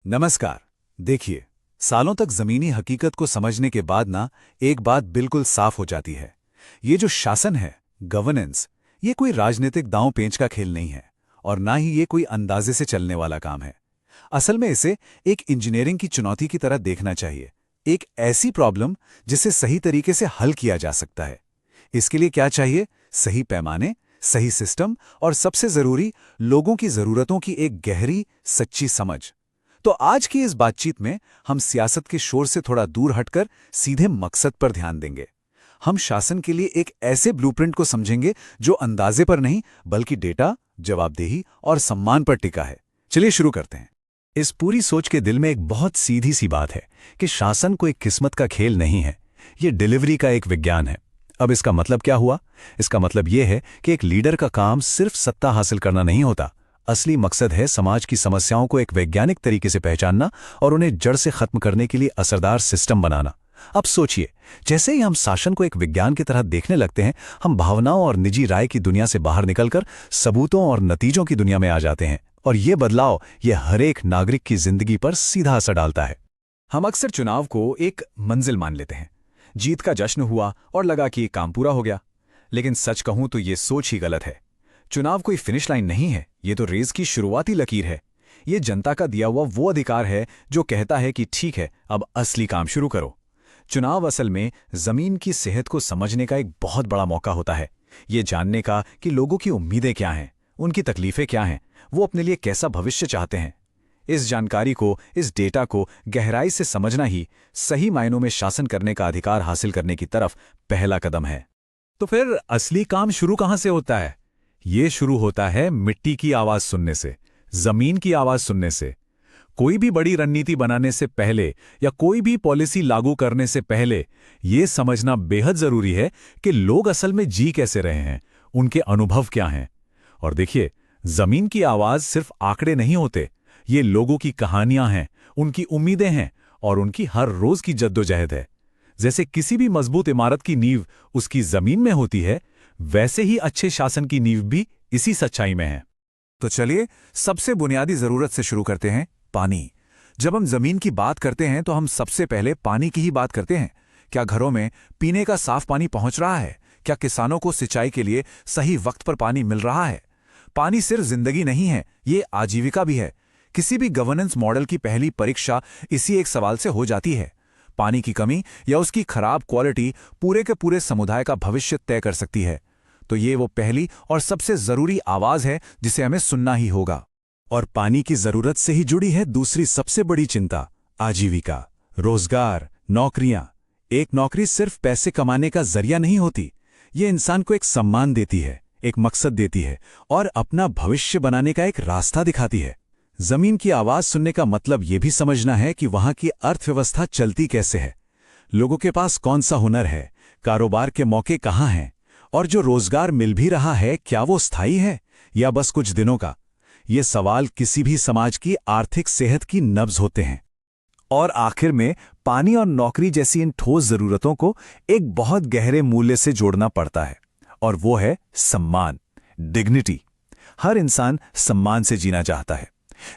नमस्कार। देखिए, सालों तक जमीनी हकीकत को समझने के बाद एक बात बिल्कुल साफ हो जाती है। ये जो शासन है, गवर्नेंस, ये कोई राजनीतिक दांव पेंच का खेल नहीं है और ना ही ये कोई अंदाजे से चलने वाला काम है। असल में इसे एक इंजीनियरिंग की चुनौती की तरह देखना चाहिए। एक ऐसी प्रॉब्लम जिसे सही तरीके से हल किया जा सकता है। इसके लिए क्या चाहिए? सही पैमाने, सही सिस्टम और सबसे जरूरी, लोगों की जरूरतों की एक गहरी, सच्ची समझ। तो आज की इस बातचीत में हम सियासत के शोर से थोड़ा दूर हटकर सीधे मकसद पर ध्यान देंगे। हम शासन के लिए एक ऐसे ब्लूप्रिंट को समझेंगे जो अंदाजे पर नहीं बल्कि डेटा, जवाबदेही और सम्मान पर टिका है। चलिए शुरू करते हैं। इस पूरी सोच के दिल में एक बहुत सीधी सी बात है कि शासन कोई किस्मत का खेल नहीं है, ये डिलीवरी का एक विज्ञान है। अब इसका मतलब क्या हुआ? इसका मतलब यह है कि एक लीडर का काम सिर्फ सत्ता हासिल करना नहीं होता। असली मकसद है समाज की समस्याओं को एक वैज्ञानिक तरीके से पहचानना और उन्हें जड़ से खत्म करने के लिए असरदार सिस्टम बनाना। अब सोचिए, जैसे ही हम शासन को एक विज्ञान की तरह देखने लगते हैं, हम भावनाओं और निजी राय की दुनिया से बाहर निकलकर सबूतों और नतीजों की दुनिया में आ जाते हैं। और ये बदलाव हर एक नागरिक की जिंदगी पर सीधा असर डालता है। हम अक्सर चुनाव को एक मंजिल मान लेते हैं। जीत का जश्न हुआ और लगा कि काम पूरा हो गया। लेकिन सच कहूं तो ये सोच ही गलत है। चुनाव कोई फिनिश लाइन नहीं है, ये तो रेस की शुरुआती लकीर है। ये जनता का दिया हुआ वो अधिकार है जो कहता है कि ठीक है, अब असली काम शुरू करो। चुनाव असल में जमीन की सेहत को समझने का एक बहुत बड़ा मौका होता है। ये जानने का कि लोगों की उम्मीदें क्या हैं, उनकी तकलीफें क्या हैं, वो अपने लिए कैसा भविष्य चाहते हैं। इस जानकारी को, इस डेटा को गहराई से समझना ही सही मायनों में शासन करने का अधिकार हासिल करने की तरफ पहला कदम है। तो फिर असली काम शुरू कहां से होता है? ये शुरू होता है मिट्टी की आवाज सुनने से, जमीन की आवाज सुनने से। कोई भी बड़ी रणनीति बनाने से पहले या कोई भी पॉलिसी लागू करने से पहले ये समझना बेहद जरूरी है कि लोग असल में जी कैसे रहे हैं, उनके अनुभव क्या हैं। और देखिए, जमीन की आवाज सिर्फ आंकड़े नहीं होते, ये लोगों की कहानियां हैं, उनकी उम्मीदें हैं और उनकी हर रोज की जद्दोजहद है। जैसे किसी भी मजबूत इमारत की नींव उसकी जमीन में होती है, वैसे ही अच्छे शासन की नींव भी इसी सच्चाई में है। तो चलिए सबसे बुनियादी जरूरत से शुरू करते हैं, पानी। जब हम जमीन की बात करते हैं तो हम सबसे पहले पानी की ही बात करते हैं। क्या घरों में पीने का साफ पानी पहुंच रहा है? क्या किसानों को सिंचाई के लिए सही वक्त पर पानी मिल रहा है? पानी सिर्फ जिंदगी नहीं है, ये आजीविका भी है। किसी भी गवर्नेंस मॉडल की पहली परीक्षा इसी एक सवाल से हो जाती है। पानी की कमी या उसकी खराब क्वालिटी पूरे के पूरे समुदाय का भविष्य तय कर सकती है। तो ये वो पहली और सबसे जरूरी आवाज है जिसे हमें सुनना ही होगा। और पानी की जरूरत से ही जुड़ी है दूसरी सबसे बड़ी चिंता, आजीविका, रोजगार, नौकरियां। एक नौकरी सिर्फ पैसे कमाने का जरिया नहीं होती, ये इंसान को एक सम्मान देती है, एक मकसद देती है और अपना भविष्य बनाने का एक रास्ता दिखाती है। जमीन की आवाज सुनने का मतलब यह भी समझना है कि वहां की अर्थव्यवस्था चलती कैसे है, लोगों के पास कौन सा हुनर है, कारोबार के मौके कहां हैं, और जो रोजगार मिल भी रहा है क्या वो स्थायी है या बस कुछ दिनों का। ये सवाल किसी भी समाज की आर्थिक सेहत की नब्ज होते हैं। और आखिर में पानी और नौकरी जैसी इन ठोस जरूरतों को एक बहुत गहरे मूल्य से जोड़ना पड़ता है, और वो है सम्मान, डिग्निटी। हर इंसान सम्मान से जीना चाहता है।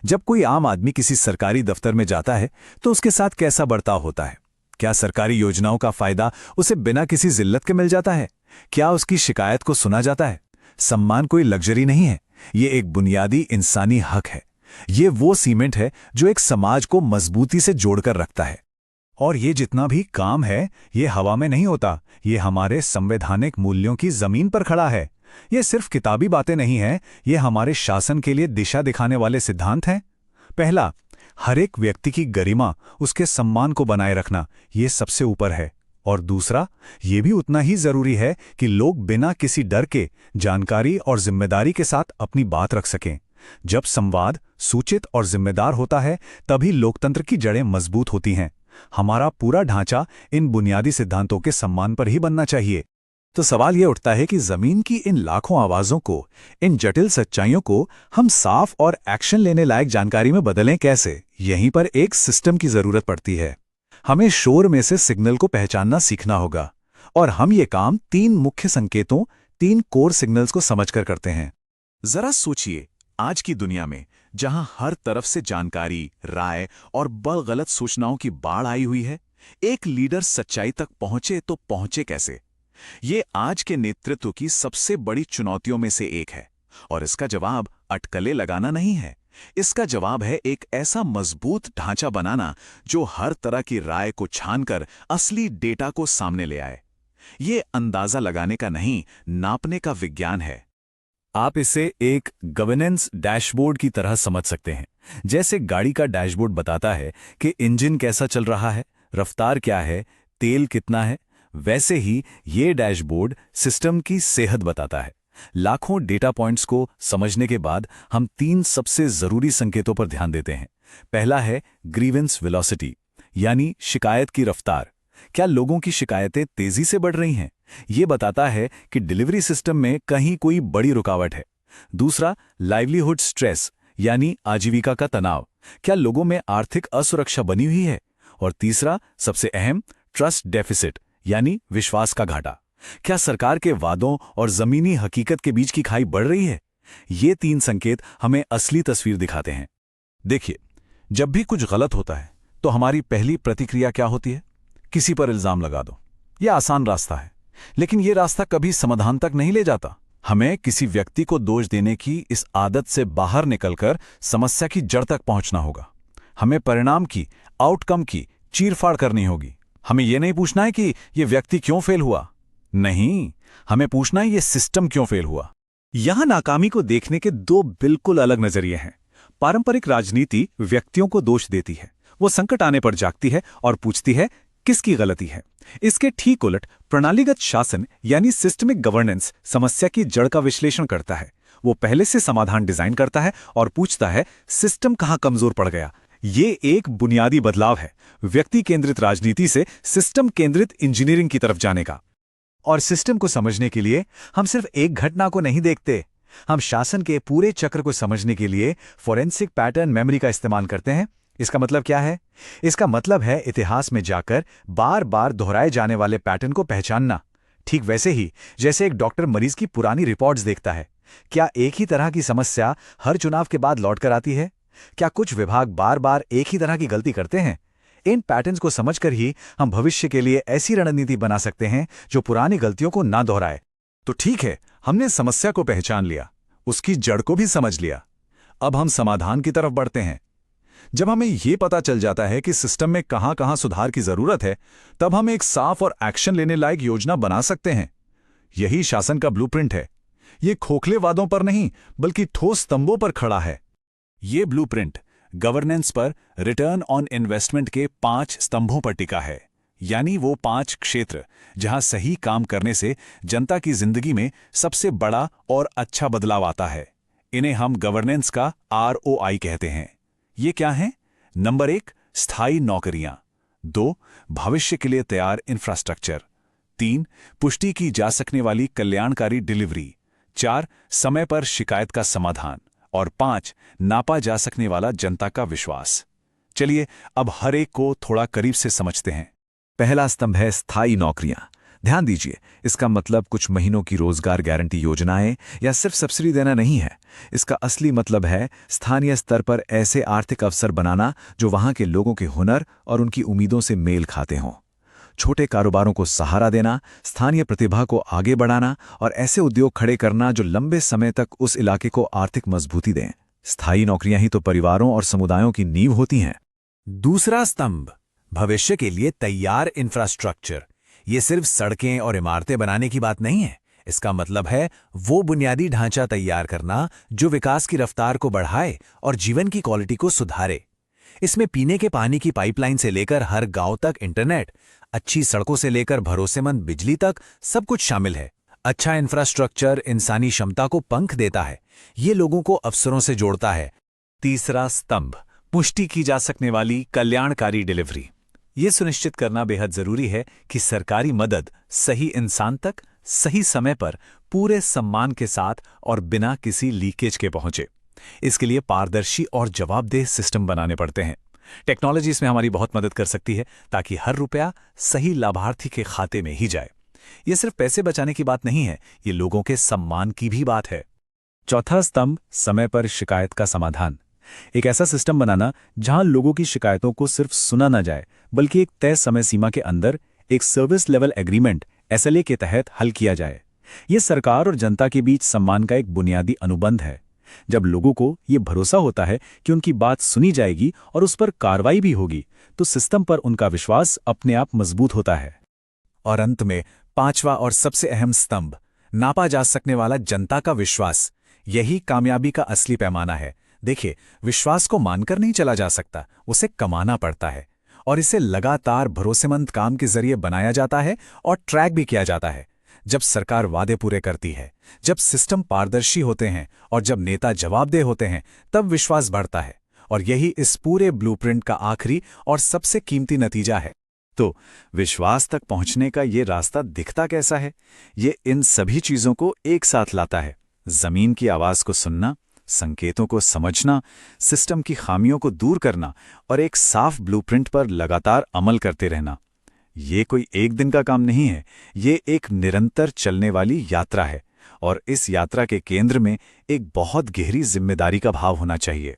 जब कोई आम आदमी किसी सरकारी दफ्तर में जाता है तो उसके साथ कैसा बर्ताव होता है? क्या सरकारी योजनाओं का फायदा उसे बिना किसी जिल्लत के मिल जाता है? क्या उसकी शिकायत को सुना जाता है? सम्मान कोई लग्जरी नहीं है, ये एक बुनियादी इंसानी हक है। ये वो सीमेंट है जो एक समाज को मजबूती से जोड़कर रखता है। और ये जितना भी काम है, ये हवा में नहीं होता, ये हमारे संवैधानिक मूल्यों की जमीन पर खड़ा है। ये सिर्फ किताबी बातें नहीं हैं, ये हमारे शासन के लिए दिशा दिखाने वाले सिद्धांत हैं। पहला, हर एक व्यक्ति की गरिमा, उसके सम्मान को बनाए रखना, ये सबसे ऊपर है। और दूसरा, ये भी उतना ही जरूरी है कि लोग बिना किसी डर के जानकारी और जिम्मेदारी के साथ अपनी बात रख सकें। जब संवाद सूचित और जिम्मेदार होता है, तभी लोकतंत्र की जड़ें मजबूत होती हैं। हमारा पूरा ढांचा इन बुनियादी सिद्धांतों के सम्मान पर ही बनना चाहिए। तो सवाल यह उठता है कि जमीन की इन लाखों आवाजों को, इन जटिल सच्चाइयों को हम साफ और एक्शन लेने लायक जानकारी में बदलें कैसे? यहीं पर एक सिस्टम की जरूरत पड़ती है। हमें शोर में से सिग्नल को पहचानना सीखना होगा, और हम ये काम 3 मुख्य संकेतों, 3 कोर सिग्नल्स को समझकर करते हैं। जरा सोचिए, आज की दुनिया में जहां हर तरफ से जानकारी, राय और गलत सूचनाओं की बाढ़ आई हुई है, एक लीडर सच्चाई तक पहुंचे तो पहुंचे कैसे? ये आज के नेतृत्व की सबसे बड़ी चुनौतियों में से एक है। और इसका जवाब अटकलें लगाना नहीं है। इसका जवाब है एक ऐसा मजबूत ढांचा बनाना जो हर तरह की राय को छानकर असली डेटा को सामने ले आए। ये अंदाजा लगाने का नहीं, नापने का विज्ञान है। आप इसे एक गवर्नेंस डैशबोर्ड की तरह समझ सकते हैं। जैसे गाड़ी का डैशबोर्ड बताता है कि इंजन कैसा चल रहा है, रफ्तार क्या है, तेल कितना है, वैसे ही ये डैशबोर्ड सिस्टम की सेहत बताता है। लाखों डेटा पॉइंट्स को समझने के बाद हम 3 सबसे जरूरी संकेतों पर ध्यान देते हैं। पहला है ग्रीवेंस वेलोसिटी, यानी शिकायत की रफ्तार। क्या लोगों की शिकायतें तेजी से बढ़ रही हैं? ये बताता है कि डिलीवरी सिस्टम में कहीं कोई बड़ी रुकावट है। दूसरा, लाइवलीहुड स्ट्रेस, यानी आजीविका का तनाव। क्या लोगों में आर्थिक असुरक्षा बनी हुई है? और तीसरा, सबसे अहम, ट्रस्ट डेफिसिट, यानी विश्वास का घाटा। क्या सरकार के वादों और जमीनी हकीकत के बीच की खाई बढ़ रही है? ये 3 संकेत हमें असली तस्वीर दिखाते हैं। देखिए, जब भी कुछ गलत होता है तो हमारी पहली प्रतिक्रिया क्या होती है? किसी पर इल्जाम लगा दो। यह आसान रास्ता है, लेकिन यह रास्ता कभी समाधान तक नहीं ले जाता। हमें किसी व्यक्ति को दोष देने की इस आदत से बाहर निकलकर समस्या की जड़ तक पहुंचना होगा। हमें परिणाम की, आउटकम की चीरफाड़ करनी होगी। हमें यह नहीं पूछना है कि यह व्यक्ति क्यों फेल हुआ। नहीं, हमें पूछना है यह सिस्टम क्यों फेल हुआ। यहां नाकामी को देखने के 2 बिल्कुल अलग नजरिए हैं। पारंपरिक राजनीति व्यक्तियों को दोष देती है, वो संकट आने पर जागती है और पूछती है किसकी गलती है। इसके ठीक उलट प्रणालीगत शासन यानी सिस्टमिक गवर्नेंस समस्या की जड़ का विश्लेषण करता है। वो पहले से समाधान डिजाइन करता है और पूछता है सिस्टम कहां कमजोर पड़ गया। ये एक बुनियादी बदलाव है, व्यक्ति केंद्रित राजनीति से सिस्टम केंद्रित इंजीनियरिंग की तरफ जाने का। और सिस्टम को समझने के लिए हम सिर्फ एक घटना को नहीं देखते, हम शासन के पूरे चक्र को समझने के लिए फोरेंसिक पैटर्न मेमोरी का इस्तेमाल करते हैं। इसका मतलब क्या है? इसका मतलब है इतिहास में जाकर बार बार दोहराए जाने वाले पैटर्न को पहचानना। ठीक वैसे ही जैसे एक डॉक्टर मरीज की पुरानी रिपोर्ट्स देखता है। क्या एक ही तरह की समस्या हर चुनाव के बाद लौटकर आती है? क्या कुछ विभाग बार बार एक ही तरह की गलती करते हैं? इन पैटर्न्स को समझकर ही हम भविष्य के लिए ऐसी रणनीति बना सकते हैं जो पुरानी गलतियों को ना दोहराए। तो ठीक है, हमने समस्या को पहचान लिया, उसकी जड़ को भी समझ लिया। अब हम समाधान की तरफ बढ़ते हैं। जब हमें यह पता चल जाता है कि सिस्टम में कहां कहां सुधार की जरूरत है, तब हम एक साफ और एक्शन लेने लायक योजना बना सकते हैं। यही शासन का ब्लूप्रिंट है। ये खोखले वादों पर नहीं, बल्कि ठोस स्तंभों पर खड़ा है। ये ब्लूप्रिंट गवर्नेंस पर रिटर्न ऑन इन्वेस्टमेंट के 5 स्तंभों पर टिका है, यानी वो 5 क्षेत्र जहां सही काम करने से जनता की जिंदगी में सबसे बड़ा और अच्छा बदलाव आता है। इन्हें हम गवर्नेंस का ROI कहते हैं। ये क्या है? नंबर 1, स्थायी नौकरियां। 2, भविष्य के लिए तैयार इंफ्रास्ट्रक्चर। 3, पुष्टि की जा सकने वाली कल्याणकारी डिलीवरी। 4, समय पर शिकायत का समाधान। और 5, नापा जा सकने वाला जनता का विश्वास। चलिए अब हर एक को थोड़ा करीब से समझते हैं। पहला स्तंभ है स्थायी नौकरियां। ध्यान दीजिए, इसका मतलब कुछ महीनों की रोजगार गारंटी योजनाएं या सिर्फ सब्सिडी देना नहीं है। इसका असली मतलब है स्थानीय स्तर पर ऐसे आर्थिक अवसर बनाना जो वहां के लोगों के हुनर और उनकी उम्मीदों से मेल खाते हों। छोटे कारोबारों को सहारा देना, स्थानीय प्रतिभा को आगे बढ़ाना और ऐसे उद्योग खड़े करना जो लंबे समय तक उस इलाके को आर्थिक मजबूती दें। स्थायी नौकरियां ही तो परिवारों और समुदायों की नींव होती हैं। दूसरा स्तंभ, भविष्य के लिए तैयार इंफ्रास्ट्रक्चर। ये सिर्फ सड़कें और इमारतें बनाने की बात नहीं है। इसका मतलब है वो बुनियादी ढांचा तैयार करना जो विकास की रफ्तार को बढ़ाए और जीवन की क्वालिटी को सुधारे। इसमें पीने के पानी की पाइपलाइन से लेकर हर गांव तक इंटरनेट, अच्छी सड़कों से लेकर भरोसेमंद बिजली तक सब कुछ शामिल है। अच्छा इंफ्रास्ट्रक्चर इंसानी क्षमता को पंख देता है, ये लोगों को अवसरों से जोड़ता है। तीसरा स्तंभ, पुष्टि की जा सकने वाली कल्याणकारी डिलीवरी। ये सुनिश्चित करना बेहद जरूरी है कि सरकारी मदद सही इंसान तक सही समय पर पूरे सम्मान के साथ और बिना किसी लीकेज के पहुंचे। इसके लिए पारदर्शी और जवाबदेह सिस्टम बनाने पड़ते हैं। टेक्नोलॉजी इसमें हमारी बहुत मदद कर सकती है ताकि हर रुपया सही लाभार्थी के खाते में ही जाए। ये सिर्फ पैसे बचाने की बात नहीं है, ये लोगों के सम्मान की भी बात है। चौथा स्तंभ, समय पर शिकायत का समाधान। एक ऐसा सिस्टम बनाना जहां लोगों की शिकायतों को सिर्फ सुना ना जाए, बल्कि एक तय समय सीमा के अंदर एक सर्विस लेवल एग्रीमेंट SLA के तहत हल किया जाए। ये सरकार और जनता के बीच सम्मान का एक बुनियादी अनुबंध है। जब लोगों को ये भरोसा होता है कि उनकी बात सुनी जाएगी और उस पर कार्रवाई भी होगी, तो सिस्टम पर उनका विश्वास अपने आप मजबूत होता है। और अंत में पांचवा और सबसे अहम स्तंभ, नापा जा सकने वाला जनता का विश्वास। यही कामयाबी का असली पैमाना है। देखिए, विश्वास को मानकर नहीं चला जा सकता, उसे कमाना पड़ता है। और इसे लगातार भरोसेमंद काम के जरिए बनाया जाता है और ट्रैक भी किया जाता है। जब सरकार वादे पूरे करती है, जब सिस्टम पारदर्शी होते हैं और जब नेता जवाबदेह होते हैं, तब विश्वास बढ़ता है। और यही इस पूरे ब्लूप्रिंट का आखिरी और सबसे कीमती नतीजा है। तो विश्वास तक पहुंचने का ये रास्ता दिखता कैसा है? ये इन सभी चीजों को एक साथ लाता है। जमीन की आवाज को सुनना, संकेतों को समझना, सिस्टम की खामियों को दूर करना और एक साफ ब्लूप्रिंट पर लगातार अमल करते रहना। ये कोई एक दिन का काम नहीं है, ये एक निरंतर चलने वाली यात्रा है। और इस यात्रा के केंद्र में एक बहुत गहरी जिम्मेदारी का भाव होना चाहिए।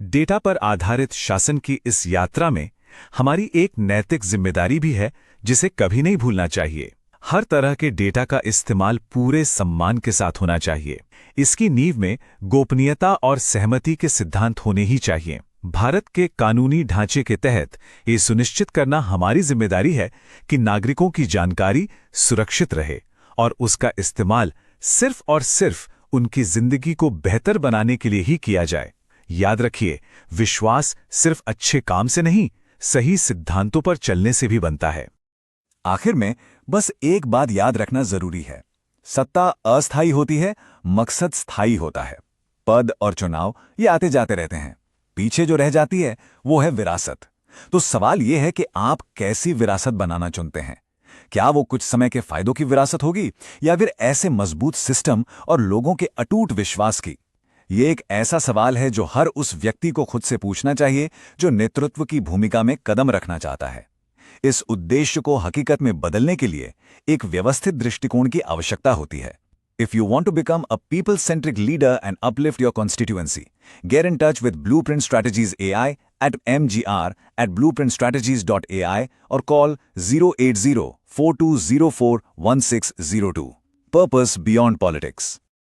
डेटा पर आधारित शासन की इस यात्रा में हमारी एक नैतिक जिम्मेदारी भी है, जिसे कभी नहीं भूलना चाहिए। हर तरह के डेटा का इस्तेमाल पूरे सम्मान के साथ होना चाहिए। इसकी नींव में गोपनीयता और सहमति के सिद्धांत होने ही चाहिए। भारत के कानूनी ढांचे के तहत ये सुनिश्चित करना हमारी जिम्मेदारी है कि नागरिकों की जानकारी सुरक्षित रहे और उसका इस्तेमाल सिर्फ और सिर्फ उनकी जिंदगी को बेहतर बनाने के लिए ही किया जाए। याद रखिए, विश्वास सिर्फ अच्छे काम से नहीं, सही सिद्धांतों पर चलने से भी बनता है। आखिर में बस एक बात याद रखना जरूरी है। सत्ता अस्थायी होती है, मकसद स्थायी होता है। पद और चुनाव ये आते जाते रहते हैं, पीछे जो रह जाती है वो है विरासत। तो सवाल ये है कि आप कैसी विरासत बनाना चुनते हैं? क्या वो कुछ समय के फायदों की विरासत होगी या फिर ऐसे मजबूत सिस्टम और लोगों के अटूट विश्वास की? ये एक ऐसा सवाल है जो हर उस व्यक्ति को खुद से पूछना चाहिए जो नेतृत्व की भूमिका में कदम रखना चाहता है। इस उद्देश्य को हकीकत में बदलने के लिए एक व्यवस्थित दृष्टिकोण की आवश्यकता होती है। If you want to become a people-centric leader and uplift your constituency, get in touch with Blueprint Strategies AI at mgr@blueprintstrategies.ai or call 080-4204-1602. Purpose beyond politics.